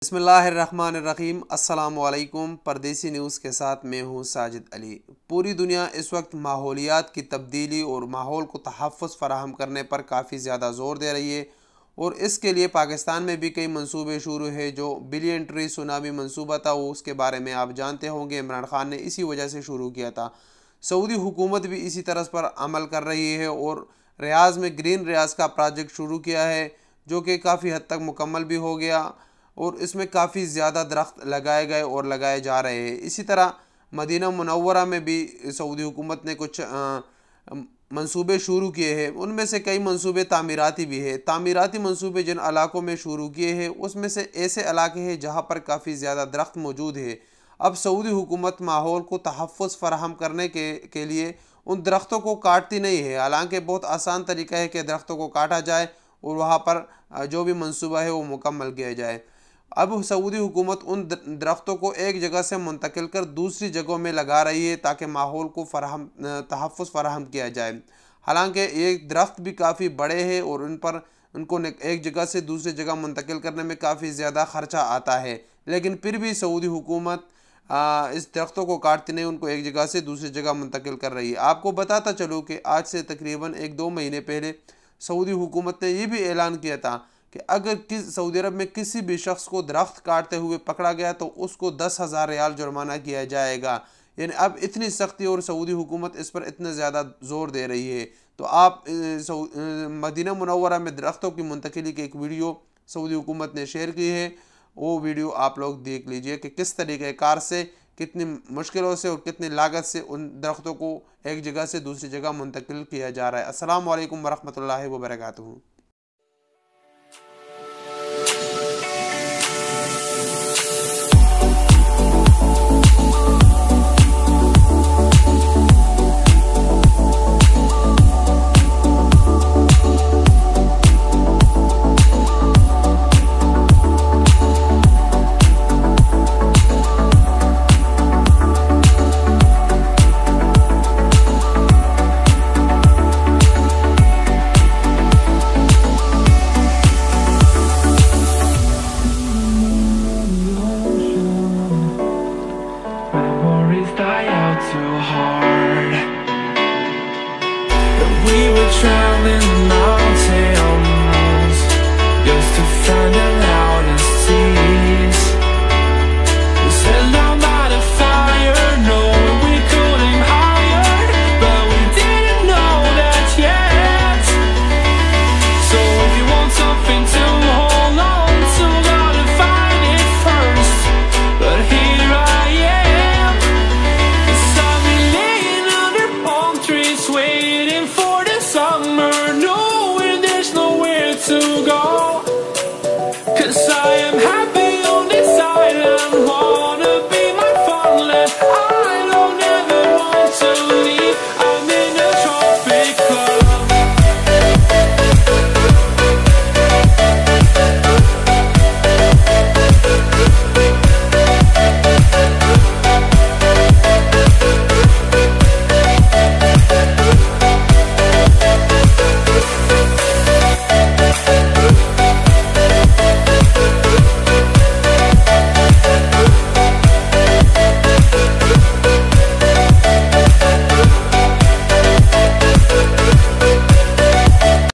बिस्मिल्लाहिर्रहमानिर्रहीम। अस्सलामुअलैकुम। परदेसी न्यूज़ के साथ मैं हूँ साजिद अली। पूरी दुनिया इस वक्त माहौलियात की तब्दीली और माहौल को तहफ़्फ़ुज़ फ़राहम करने पर काफ़ी ज़्यादा ज़ोर दे रही है और इसके लिए पाकिस्तान में भी कई मंसूबे शुरू है। जो बिलियन ट्री सुनामी मंसूबा था वो उसके बारे में आप जानते होंगे, इमरान खान ने इसी वजह से शुरू किया था। सऊदी हुकूमत भी इसी तरह पर अमल कर रही है और रियाज़ में ग्रीन रियाज़ का प्रोजेक्ट शुरू किया है जो कि काफ़ी हद तक मुकम्मल भी हो गया और इसमें काफ़ी ज़्यादा दरख्त लगाए गए और लगाए जा रहे हैं। इसी तरह मदीना मुनव्वरा में भी सऊदी हुकूमत ने कुछ मंसूबे शुरू किए हैं। उनमें से कई मंसूबे तामीराती भी है। तामीराती मंसूबे जिन इलाकों में शुरू किए हैं उसमें से ऐसे इलाके हैं जहाँ पर काफ़ी ज़्यादा दरख्त मौजूद है। अब सऊदी हुकूमत माहौल को तहफ़्फ़ुज़ फ़राहम करने के लिए उन दरख्तों को काटती नहीं है। हालांकि बहुत आसान तरीका है कि दरख्तों को काटा जाए और वहाँ पर जो भी मंसूबा है वो मुकम्मल किया जाए। अब सऊदी हुकूमत उन दरख्तों को एक जगह से मुंतकिल कर दूसरी जगहों में लगा रही है ताकि माहौल को तहफ़्फ़ुज़ फ़राहम किया जाए। हालांकि ये दरख्त भी काफ़ी बड़े हैं और उनको एक जगह से दूसरी जगह मुंतकिल करने में काफ़ी ज़्यादा ख़र्चा आता है, लेकिन फिर भी सऊदी हुकूमत इस दरख्तों को काटते नहीं, उनको एक जगह से दूसरी जगह मुंतकिल कर रही है। आपको बताता चलूँ कि आज से तकरीबन 1-2 महीने पहले सऊदी हुकूमत ने यह भी ऐलान किया था कि अगर सऊदी अरब में किसी भी शख्स को दरख्त काटते हुए पकड़ा गया तो उसको 10,000 रियाल जुर्माना किया जाएगा। यानी अब इतनी सख्ती और सऊदी हुकूमत इस पर इतना ज़्यादा ज़ोर दे रही है। तो आप मदीना मुनव्वरा में दरख्तों की मुंतकिली की एक वीडियो सऊदी हुकूमत ने शेयर की है, वो वीडियो आप लोग देख लीजिए कि किस तरीक़े कार से, कितनी मुश्किलों से और कितनी लागत से उन दरख्तों को एक जगह से दूसरी जगह मुंतकिल किया जा रहा है। अस्सलामु अलैकुम वरहमतुल्लाहि वबरकातुहू।